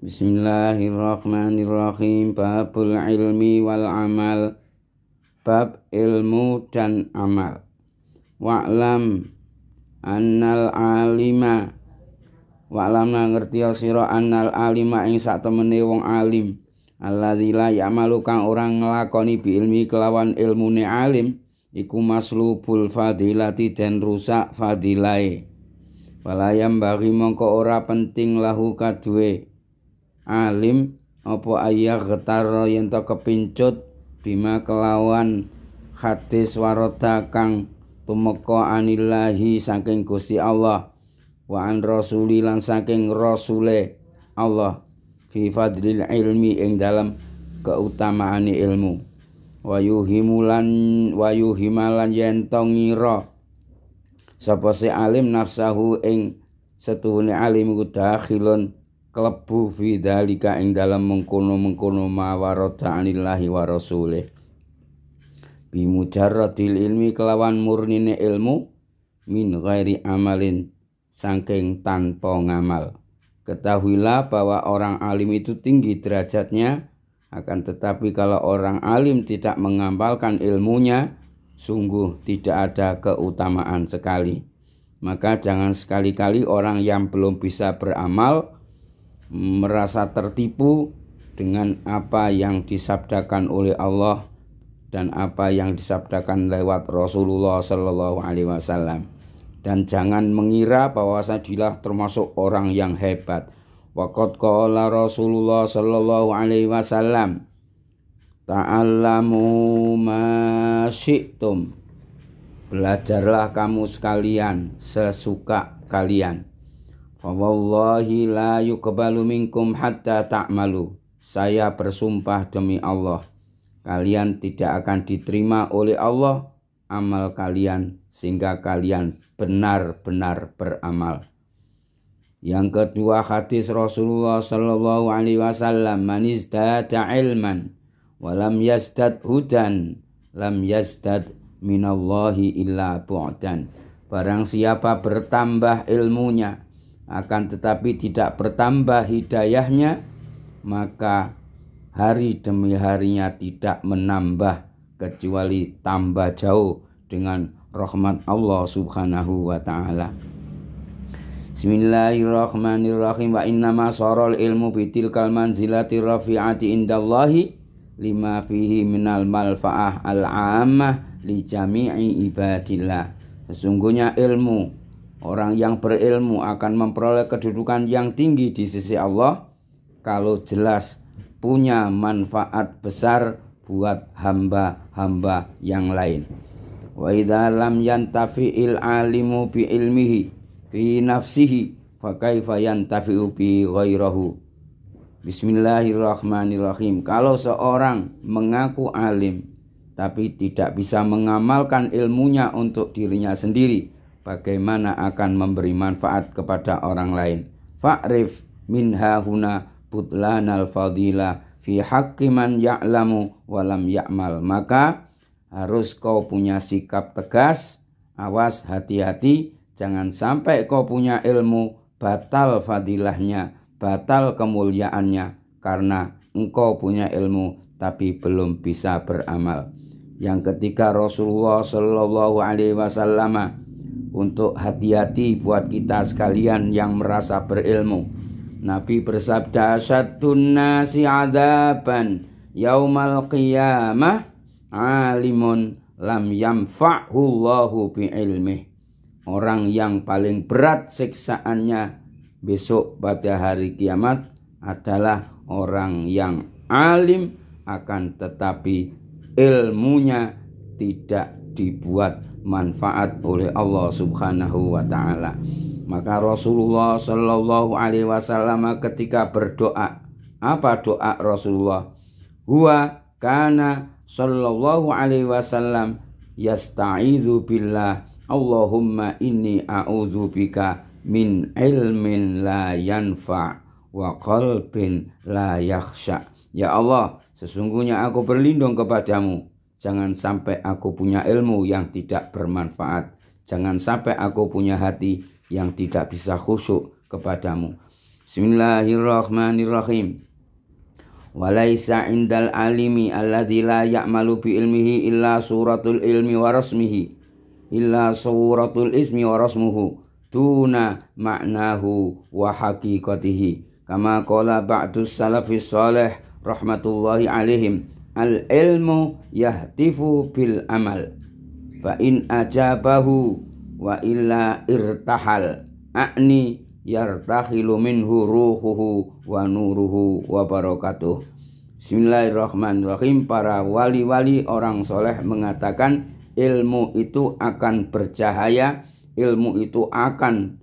Bismillahirrahmanirrahim. Babul ilmi wal amal. Bab ilmu dan amal. Wa'lam annal alima. Wa'lam ngerti sira annal alima ing sak temene wong alim. Alladzi la ya'malu kang orang nglakoni bi ilmi kelawan ilmune alim iku maslubul fadilati den rusak fadilae. Walayam bagi mongko ora penting lahu kaduwe alim apa ayah getaro yen to kepincut bima kelawan hadis waroda kang tumeka anillahi saking Gusti Allah wa an rasuli lan saking rasule Allah fi fadlil ilmi ing dalam keutamaane ilmu wa yuhimalan yen to ngira sapa se alim nafsahu ing setuhune alim iku dakhilun klebu fi dzalika ing dalam mengkono-mengkono mawarada anillahi wa rasulih bi mujarradil ilmi kelawan murnine ilmu min ghairi amalin saking tanpa ngamal. Ketahuilah bahwa orang alim itu tinggi derajatnya, akan tetapi kalau orang alim tidak mengamalkan ilmunya sungguh tidak ada keutamaan sekali. Maka jangan sekali-kali orang yang belum bisa beramal merasa tertipu dengan apa yang disabdakan oleh Allah dan apa yang disabdakan lewat Rasulullah Sallallahu Alaihi Wasallam, dan jangan mengira bahwa sadilah termasuk orang yang hebat. Waqad qala Rasulullah Sallallahu Alaihi Wasallam, ta'allamu ma syi'tum, belajarlah kamu sekalian sesuka kalian. Fawallahi la yuqbalu minkum hatta ta'malu. Saya bersumpah demi Allah, kalian tidak akan diterima oleh Allah amal kalian sehingga kalian benar-benar beramal. Yang kedua, hadis Rasulullah sallallahu alaihi wasallam, man izdada ilman wa lam yazdad hudan lam yazdad minallahi illa bu'dan. Barang siapa bertambah ilmunya akan tetapi tidak bertambah hidayahnya, maka hari demi harinya tidak menambah kecuali tambah jauh dengan rahmat Allah Subhanahu wa ta'ala. Bismillahirrahmanirrahim. Wa innama saral ilmu bitilkal manzilati rafi'ati indallahi lima fihi minal malfa'ah al-ammah li jami'i ibadillah. Sesungguhnya ilmu, orang yang berilmu akan memperoleh kedudukan yang tinggi di sisi Allah kalau jelas punya manfaat besar buat hamba-hamba yang lain. Wa idza lam yantafi'il alimu bi ilmihi fi nafsihi fa kaifa yantafi'u bi ghairihi. Bismillahirrahmanirrahim. Kalau seorang mengaku alim tapi tidak bisa mengamalkan ilmunya untuk dirinya sendiri, bagaimana akan memberi manfaat kepada orang lain? Fa'rif minha huna butlanal fadilah fi haqqi man ya'lamu wa lam ya'mal. Maka harus kau punya sikap tegas, awas hati-hati, jangan sampai kau punya ilmu batal fadilahnya, batal kemuliaannya karena engkau punya ilmu tapi belum bisa beramal. Yang ketiga, Rasulullah Sallallahu Alaihi Wasallam untuk hati-hati buat kita sekalian yang merasa berilmu. Nabi bersabda, "Syaddun nasi adaban yaumal qiyamah alimun lam yamfa'hu Allahu bi ilmih." Orang yang paling berat siksaannya besok pada hari kiamat adalah orang yang alim akan tetapi ilmunya tidak dibuat manfaat oleh Allah Subhanahu wa ta'ala. Maka Rasulullah Sallallahu Alaihi Wasallam ketika berdoa, apa doa Rasulullah? Huwa kana Sallallahu Alaihi Wasallam yasta'idzu billah, Allahumma inni a'udzubika min ilmin la yanfa' wa qalbin la yakhsha. Ya Allah, sesungguhnya aku berlindung kepadamu, jangan sampai aku punya ilmu yang tidak bermanfaat, jangan sampai aku punya hati yang tidak bisa khusyuk kepadamu. Bismillahirrahmanirrahim. Walaisa indal alimi alladzi la ya'malu bi ilmihi illa suratul ilmi wa rasmihi illa suratul ismi wa rasmuhu tuna ma'nahu wa haqiqatihi kama qala ba'dus salafis salih rahmatullahi alaihim al ilmu yahtifu bil amal fa in ajabahu wa illa irtahal a'ni yartahilu minhu ruhuhu wa nuruhu wa barakatuh. Bismillahirrahmanirrahim. Para wali-wali orang soleh mengatakan ilmu itu akan bercahaya, ilmu itu akan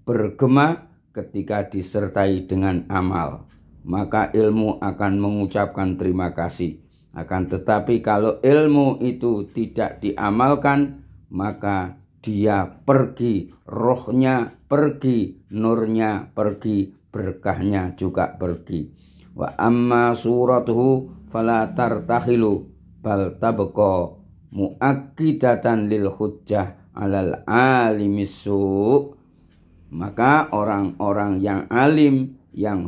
bergema ketika disertai dengan amal. Maka ilmu akan mengucapkan terima kasih. Akan tetapi kalau ilmu itu tidak diamalkan, maka dia pergi, rohnya pergi, nurnya pergi, berkahnya juga pergi. Wa amma suratuhu fala tartahilu bal tabqa muakkidatan lil hujjah alal alimisu. Maka orang-orang yang alim, yang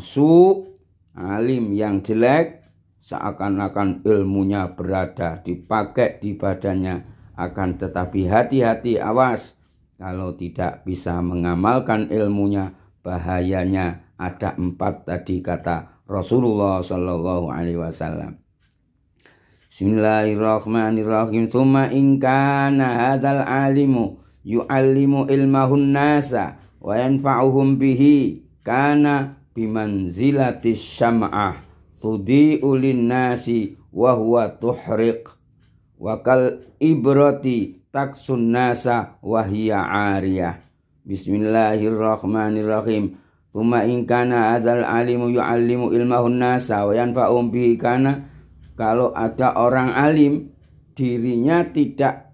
alim yang jelek, seakan-akan ilmunya berada dipakai di badannya. Akan tetapi hati-hati, awas, kalau tidak bisa mengamalkan ilmunya, bahayanya ada 4 tadi kata Rasulullah Sallallahu Alaihi Wasallam. Bismillahirrahmanirrahim. Tsumma in kana hadzal alimu yu'allimu ilmahun nasa wa yanfa'uhum bihi kana bimanzilatis syam'ah tudi'u lin-nasi wa huwa tuhriq wakal ibrati taksun nasa wahiyya ariyah. Bismillahirrahmanirrahim. Tsumma in kana hadzal alimu yu'allimu ilmahun nasa wa yanfa'uhum bihi kana, kalau ada orang alim dirinya tidak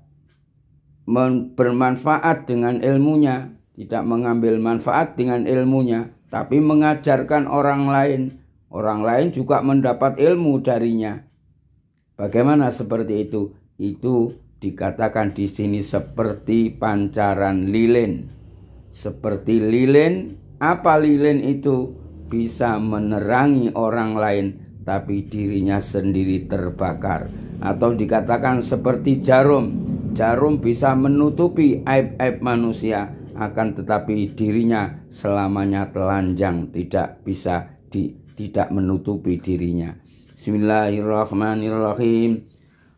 bermanfaat dengan ilmunya, tidak mengambil manfaat dengan ilmunya, tapi mengajarkan orang lain juga mendapat ilmu darinya. Bagaimana seperti itu? Itu dikatakan di sini seperti pancaran lilin. Seperti lilin, apa lilin itu? Bisa menerangi orang lain, tapi dirinya sendiri terbakar. Atau dikatakan seperti jarum. Jarum bisa menutupi aib-aib manusia, akan tetapi dirinya selamanya telanjang, tidak bisa tidak menutupi dirinya. Bismillahirrahmanirrahim.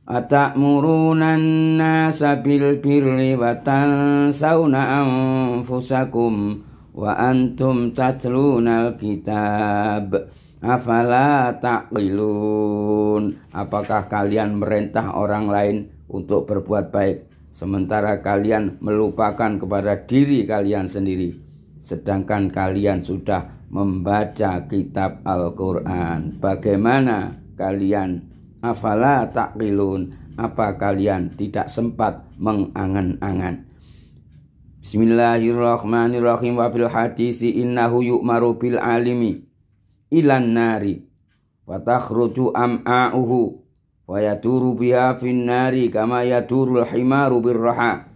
Atamuruna an-nasa bil birri wa tansawna anfusakum wa antum tatlunal kitab afala taqilun. Apakah kalian merintah orang lain untuk berbuat baik sementara kalian melupakan kepada diri kalian sendiri, sedangkan kalian sudah membaca kitab Al-Quran? Bagaimana kalian? Afala taqilun, apa kalian tidak sempat mengangan-angan? Bismillahirrahmanirrahim. Wa fil hadisi innahu yu'maru bil alimi ilan nari wa takhruju am'a'uhu wa yaduru biha fin nari kama yadurul himaru birraha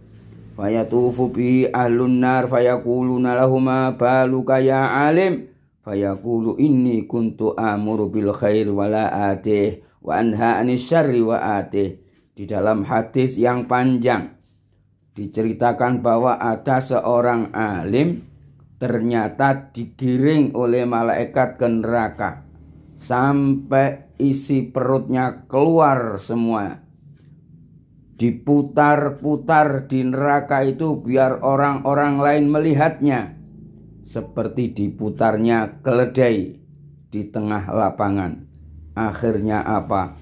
wa yatufu bihi ahlun nar fayaquluna lahuma baluka ya alim fayaqulu inni kuntu amuru bil khair wa la atih wa anha anis syarri wa atih. Di dalam hadis yang panjang diceritakan bahwa ada seorang alim ternyata digiring oleh malaikat ke neraka sampai isi perutnya keluar semua. Diputar-putar di neraka itu biar orang-orang lain melihatnya, seperti diputarnya keledai di tengah lapangan. Akhirnya apa?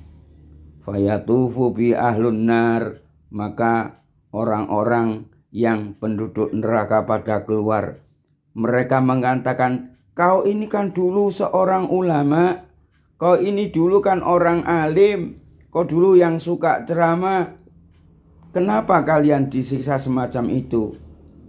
Fayatufu bi ahlun nar, maka orang-orang yang penduduk neraka pada keluar. Mereka mengatakan, kau ini kan dulu seorang ulama, kau ini dulu kan orang alim, kau dulu yang suka ceramah. Kenapa kalian disiksa semacam itu?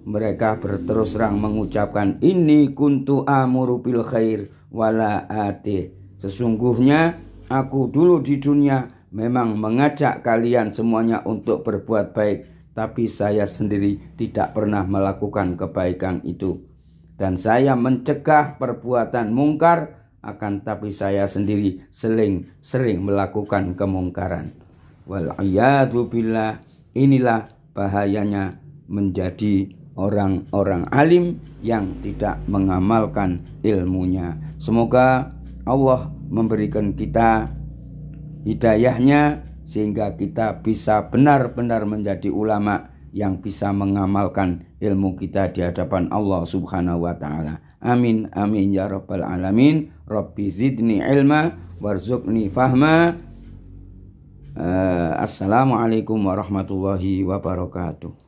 Mereka berterus terang mengucapkan, inni kuntu amuru bil khair wala atih. Sesungguhnya aku dulu di dunia memang mengajak kalian semuanya untuk berbuat baik, tapi saya sendiri tidak pernah melakukan kebaikan itu. dan saya mencegah perbuatan mungkar, akan tapi saya sendiri sering melakukan kemungkaran. Wal'iyadu billah, inilah bahayanya menjadi orang-orang alim yang tidak mengamalkan ilmunya. Semoga Allah memberikan kita hidayahnya sehingga kita bisa benar-benar menjadi ulama yang bisa mengamalkan ilmu kita di hadapan Allah Subhanahu wa taala. Amin amin ya rabbal alamin. Rabbi zidni ilma warzuqni fahma. Assalamualaikum warahmatullahi wabarakatuh.